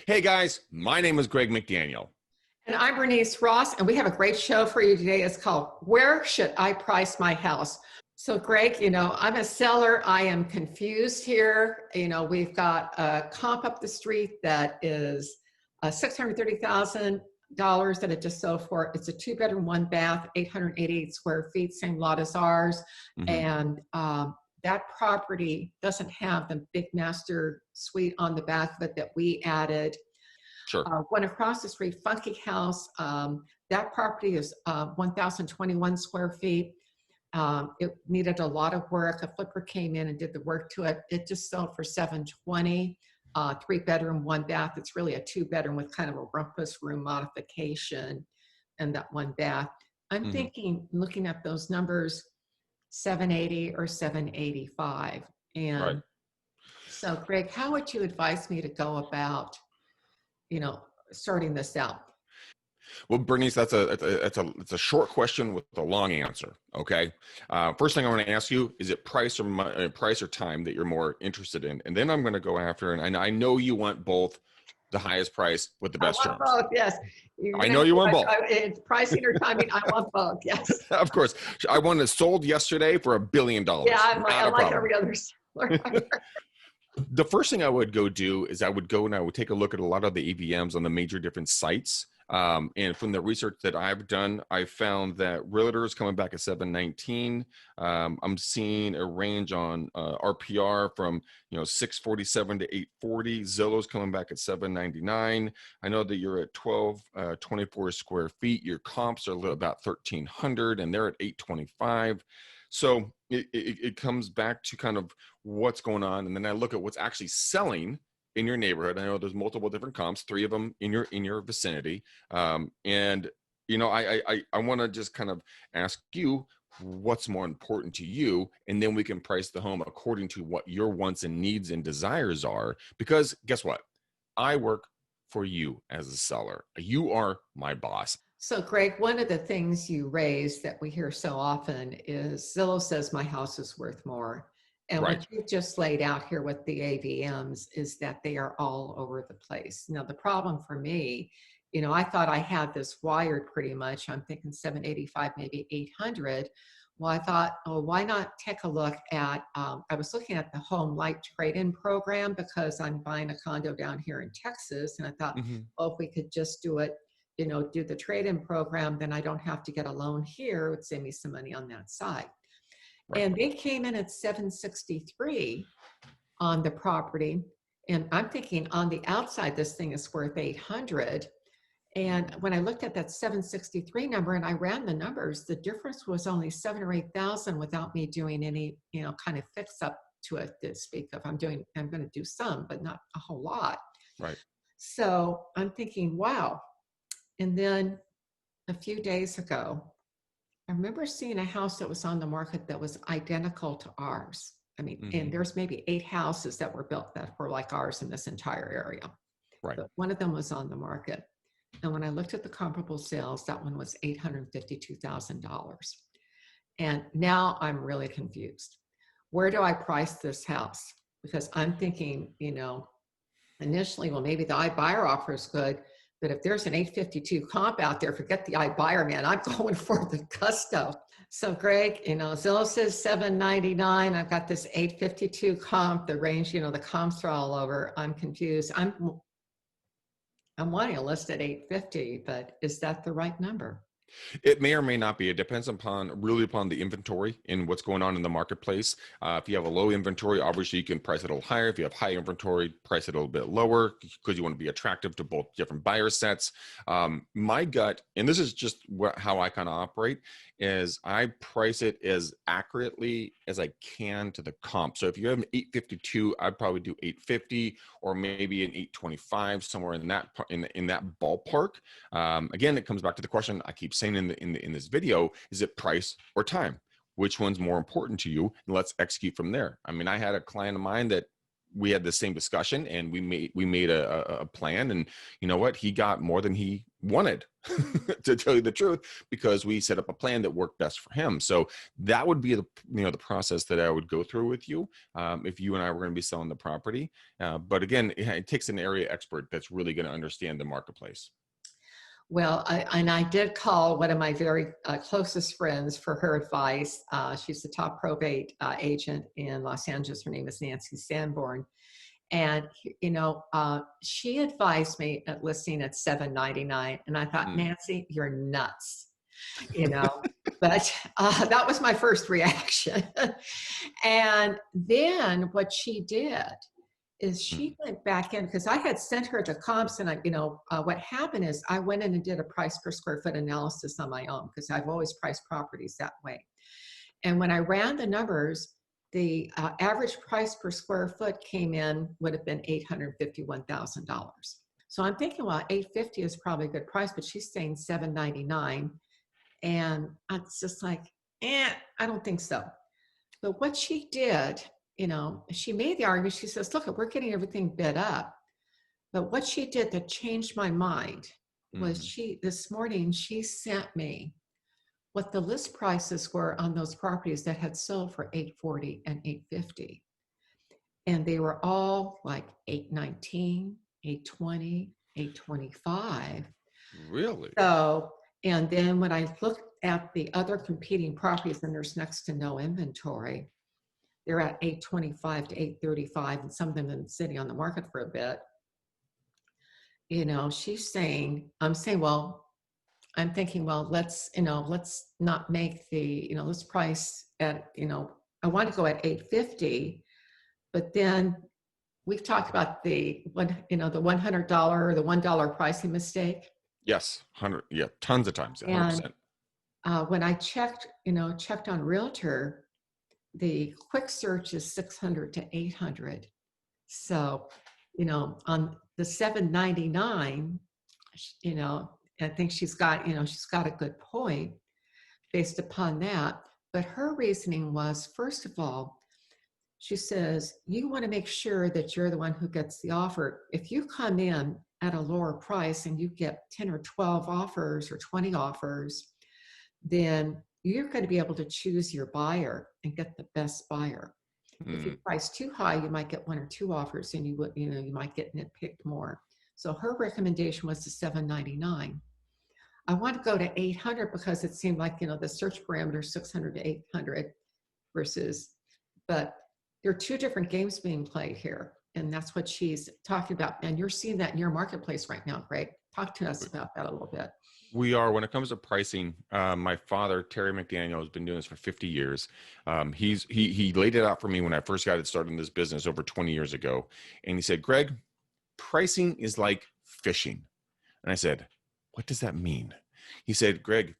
Hey guys, my name is Greg McDaniel. And I'm Bernice Ross, and we have a great show for you today. It's called Where Should I Price My House? So Greg, I'm a seller. I am confused here. We've got a comp up the street that is $630,000 that it just sold for. It's a 2-bedroom, 1-bath, 888 square feet, same lot as ours. And that property doesn't have the big master suite on the back of it that we added. Sure. One across the street, Funky House. That property is 1,021 square feet. It needed a lot of work. A flipper came in and did the work to it. It just sold for $720. 3-bedroom, 1-bath. It's really a 2-bedroom with kind of a rumpus room modification and that 1-bath. I'm thinking, looking at those numbers, $780 or $785. And so, Greg, how would you advise me to go about starting this out? Well, Bernice, it's a short question with a long answer. Okay. First thing I want to ask you, is it price or time that you're more interested in? And then I'm going to go after, and I know you want both the highest price with the best terms. Both, yes. I know you want both. It's pricing or timing. I want both. Yes. Of course. I want it sold yesterday for $1 billion. Yeah, I like every other seller. The first thing I would go do is I would take a look at a lot of the AVMs on the major different sites. And from the research that I've done, I found that realtors coming back at 719. I'm seeing a range on RPR from 647 to 840. Zillow's coming back at 799. I know that you're at 1224 square feet. Your comps are about 1,300, and they're at 825. So it comes back to kind of what's going on, and then I look at what's actually selling in your neighborhood. I know there's multiple different comps, 3 of them in your vicinity, and I want to just kind of ask you what's more important to you, and then we can price the home according to what your wants and needs and desires are. Because guess what? I work for you as a seller. You are my boss. So, Greg, one of the things you raise that we hear so often is Zillow says my house is worth more. And what you've just laid out here with the AVMs is that they are all over the place. Now, the problem for me, I thought I had this wired pretty much. I'm thinking 785, maybe 800. Well, I thought, why not take a look at, I was looking at the Home Light Trade-In program because I'm buying a condo down here in Texas. And I thought, if we could just do it, do the trade-in program, then I don't have to get a loan here. It would save me some money on that side. And they came in at 763 on the property. And I'm thinking on the outside, this thing is worth 800. And when I looked at that 763 number and I ran the numbers, the difference was only 7,000 or 8,000 without me doing any, kind of fix up to it to speak of. I'm going to do some, but not a whole lot. Right. So I'm thinking, wow. And then a few days ago, I remember seeing a house that was on the market that was identical to ours. I mean, and there's maybe 8 houses that were built that were like ours in this entire area. Right. But one of them was on the market. And when I looked at the comparable sales, that one was $852,000. And now I'm really confused. Where do I price this house? Because I'm thinking, initially, well, maybe the iBuyer offer is good. But if there's an 852 comp out there, forget the iBuyer, man. I'm going for the gusto. So, Greg, Zillow says 799. I've got this 852 comp. The range, the comps are all over. I'm confused. I'm wanting a list at 850, but is that the right number? It may or may not be. It depends really upon the inventory and what's going on in the marketplace. If you have a low inventory, obviously you can price it a little higher. If you have high inventory, price it a little bit lower because you want to be attractive to both different buyer sets. My gut, and this is just how I kind of operate, is I price it as accurately as I can to the comp. So if you have an 852, I'd probably do 850 or maybe an 825, somewhere in that ballpark. Again, it comes back to the question I keep saying in this video: is it price or time? Which one's more important to you? And let's execute from there. I mean, I had a client of mine that we had the same discussion, and we made a plan, and you know what, he got more than he wanted to tell you the truth, because we set up a plan that worked best for him. So that would be the process that I would go through with you, if you and I were going to be selling the property. But again, it takes an area expert that's really going to understand the marketplace. Well, I did call one of my very closest friends for her advice. She's the top probate agent in Los Angeles. Her name is Nancy Sanborn. And, she advised me at listing at $799. And I thought, Nancy, you're nuts, but that was my first reaction. And then what she did is she went back in, because I had sent her to comps, and what happened is I went in and did a price per square foot analysis on my own, because I've always priced properties that way. And when I ran the numbers, the average price per square foot would have been $851,000. So I'm thinking, well, $850 is probably a good price, but she's saying $799, and it's just like, I don't think so. But what she did, she made the argument. She says, look, we're getting everything bid up. But what she did that changed my mind was this morning, she sent me what the list prices were on those properties that had sold for $840 and $850. And they were all like $819, $820, $825. Really? So, and then when I looked at the other competing properties, and there's next to no inventory, they're at $825 to $835, and some of them have been sitting on the market for a bit. She's saying, I'm thinking, well, let's not make let's price at, I want to go at $850, but then we've talked about the $100 or the $1 pricing mistake. Yes, 100, yeah, tons of times, 100%. And when I checked on Realtor, the quick search is 600 to 800. So, on the 799, I think she's got a good point based upon that. But her reasoning was, first of all, she says, you want to make sure that you're the one who gets the offer. If you come in at a lower price and you get 10 or 12 offers or 20 offers, then you're going to be able to choose your buyer and get the best buyer. If you price too high, you might get one or two offers, and you might get nitpicked more. So her recommendation was to $799. I want to go to 800 because it seemed like, the search parameter 600 to 800 but there are two different games being played here. And that's what she's talking about. And you're seeing that in your marketplace right now, Greg. Talk to us about that a little bit. We are. When it comes to pricing, my father, Terry McDaniel, has been doing this for 50 years. He laid it out for me when I first got started in this business over 20 years ago. And he said, Greg, pricing is like fishing. And I said, what does that mean? He said, Greg,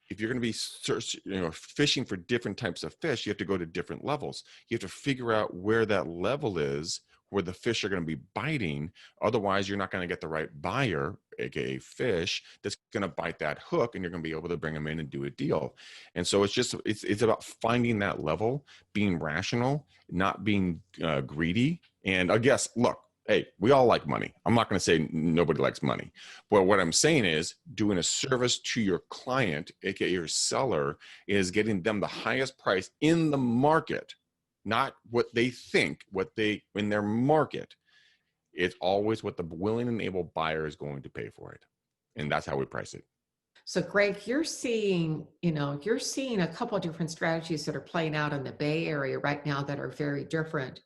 if you're going to be fishing for different types of fish, you have to go to different levels. You have to figure out where that level is, where the fish are going to be biting. Otherwise, you're not going to get the right buyer, aka fish, that's going to bite that hook, and you're going to be able to bring them in and do a deal. And so it's about finding that level, being rational, not being greedy. And I guess, look, hey, we all like money. I'm not going to say nobody likes money. But what I'm saying is doing a service to your client, aka your seller, is getting them the highest price in the market, not what they think, in their market. It's always what the willing and able buyer is going to pay for it. And that's how we price it. So Greg, you're seeing a couple of different strategies that are playing out in the Bay Area right now that are very different.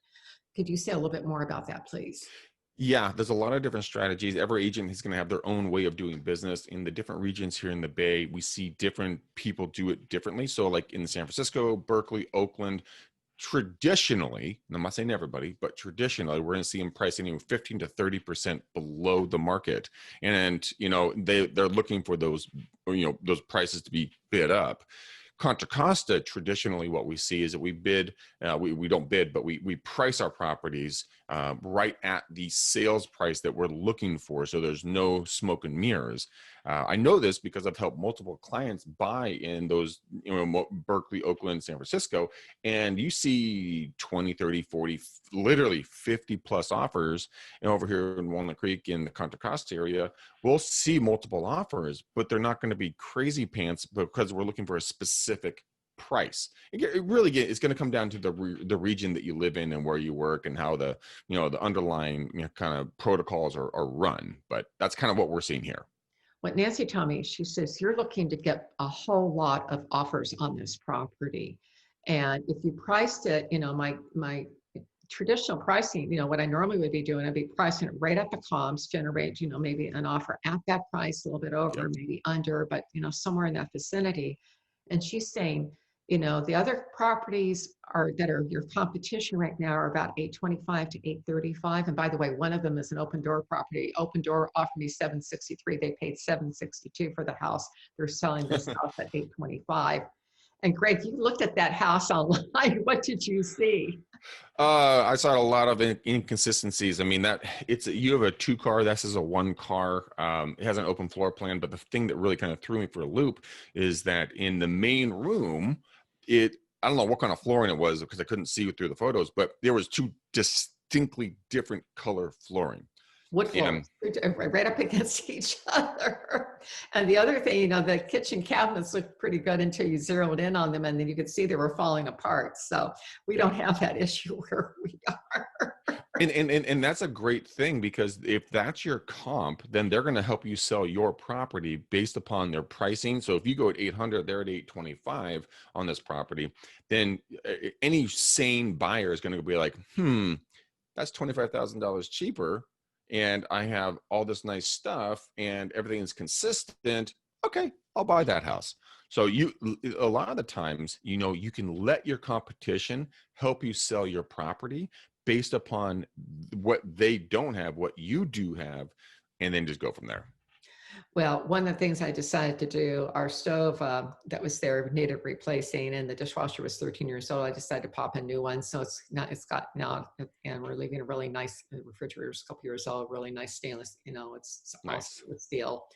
Could you say a little bit more about that, please? Yeah, there's a lot of different strategies. Every agent is going to have their own way of doing business. In the different regions here in the Bay, we see different people do it differently. So like in San Francisco, Berkeley, Oakland, traditionally, and I'm not saying everybody, but traditionally, we're going to see them pricing 15 to 30% below the market. And, they're looking for those prices to be bid up. Contra Costa, traditionally what we see is that we bid, we don't bid, but we price our properties right at the sales price that we're looking for. So there's no smoke and mirrors. I know this because I've helped multiple clients buy in those, Berkeley, Oakland, San Francisco, and you see 20, 30, 40, literally 50 plus offers. And over here in Walnut Creek in the Contra Costa area, we'll see multiple offers, but they're not going to be crazy pants because we're looking for a specific price. It really it's going to come down to the region that you live in and where you work and how the underlying kind of protocols are run. But that's kind of what we're seeing here. What Nancy told me, she says, you're looking to get a whole lot of offers on this property. And if you priced it, my traditional pricing, what I normally would be doing, I'd be pricing it right at the comps, generate, maybe an offer at that price, a little bit over, Yep. maybe under, but, somewhere in that vicinity. And she's saying, the other properties that are your competition right now are about 825 to 835. And by the way, one of them is an Open Door property. Open Door offered me 763. They paid 762 for the house. They're selling this house at 825. And Greg, you looked at that house online. What did you see? I saw a lot of inconsistencies. I mean, you have a 2-car, this is a 1-car. It has an open floor plan, but the thing that really kind of threw me for a loop is that in the main room, I don't know what kind of flooring it was because I couldn't see through the photos, but there was 2 distinctly different color flooring. Wood floors, right up against each other. And the other thing, the kitchen cabinets looked pretty good until you zeroed in on them, and then you could see they were falling apart. So we don't have that issue where we are. And that's a great thing, because if that's your comp, then they're going to help you sell your property based upon their pricing. So if you go at 800, they're at 825 on this property, then any sane buyer is going to be like, that's $25,000 cheaper. And I have all this nice stuff and everything is consistent. Okay, I'll buy that house. So a lot of the times, you can let your competition help you sell your property based upon what they don't have, what you do have, and then just go from there. Well, one of the things I decided to do, our stove that was there needed replacing, and the dishwasher was 13 years old. I decided to pop a new one. So and we're leaving a really nice refrigerator, a couple years old, really nice stainless, it's Nice. with steel.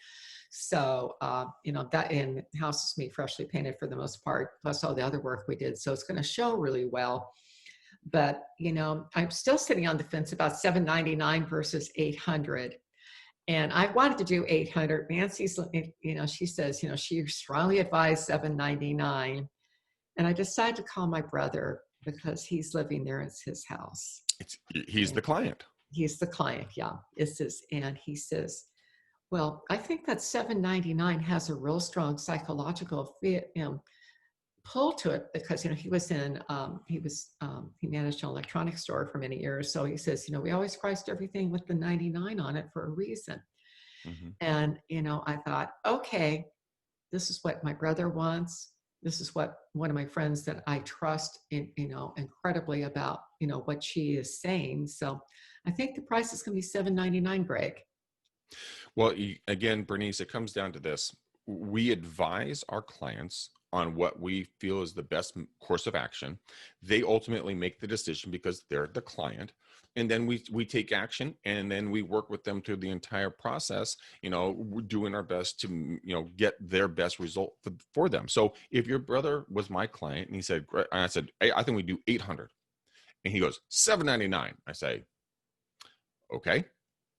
So, that in house is me freshly painted for the most part, plus all the other work we did. So it's going to show really well. But, I'm still sitting on the fence about $799 versus $800. And I wanted to do 800. Nancy's, she says, she strongly advised $799. And I decided to call my brother because he's living there. It's his house. He's the client. He's the client. Yeah. And he says, well, I think that $799 has a real strong psychological pull to it because, he was he managed an electronics store for many years. So he says, we always priced everything with the 99 on it for a reason. Mm-hmm. And, I thought, okay, this is what my brother wants. This is what one of my friends that I trust incredibly about, what she is saying. So I think the price is going to be $799, Greg. Well, again, Bernice, it comes down to this. We advise our clients on what we feel is the best course of action. They ultimately make the decision because they're the client. And then we take action, and then we work with them through the entire process, we're doing our best to, get their best result for them. So if your brother was my client and I said, hey, I think we do 800. And he goes, $799. I say, okay,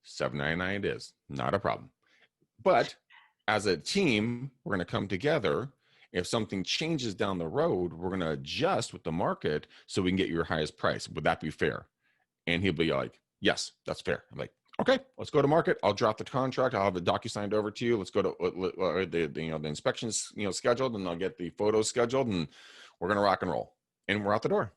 $799 it is, not a problem. But as a team, we're going to come together. If something changes down the road, we're going to adjust with the market so we can get your highest price. Would that be fair? And he'll be like, yes, that's fair. I'm like, okay, let's go to market. I'll drop the contract. I'll have the docu signed over to you. Let's go to the inspections, scheduled, and I'll get the photos scheduled, and we're going to rock and roll. And we're out the door.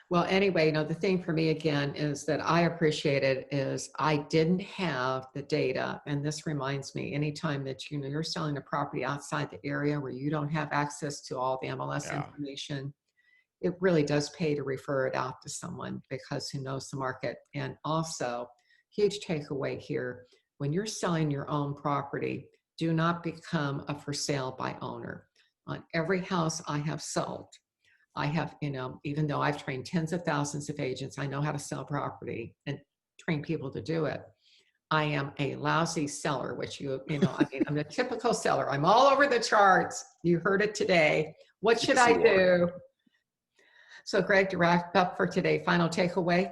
Well, anyway, the thing for me again is that I appreciated is I didn't have the data. And this reminds me, anytime that, you're selling a property outside the area where you don't have access to all the MLS information, it really does pay to refer it out to someone because who knows the market. And also, huge takeaway here, when you're selling your own property, do not become a for sale by owner. on every house I have sold. I have, even though I've trained tens of thousands of agents, I know how to sell property and train people to do it. I am a lousy seller, which I'm a typical seller. I'm all over the charts. You heard it today. What should Yes, I you are. do? So Greg, to wrap up for today, final takeaway?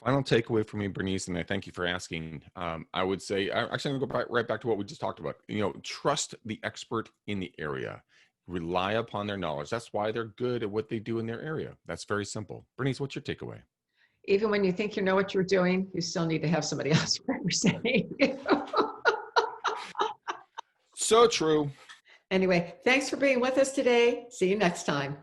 Final takeaway for me, Bernice, and I thank you for asking. I would say, I'm actually going to go right back to what we just talked about. Trust the expert in the area. Rely upon their knowledge. That's why they're good at what they do in their area. That's very simple. Bernice, what's your takeaway? Even when you think you know what you're doing, you still need to have somebody else representing you. So true. Anyway, thanks for being with us today. See you next time.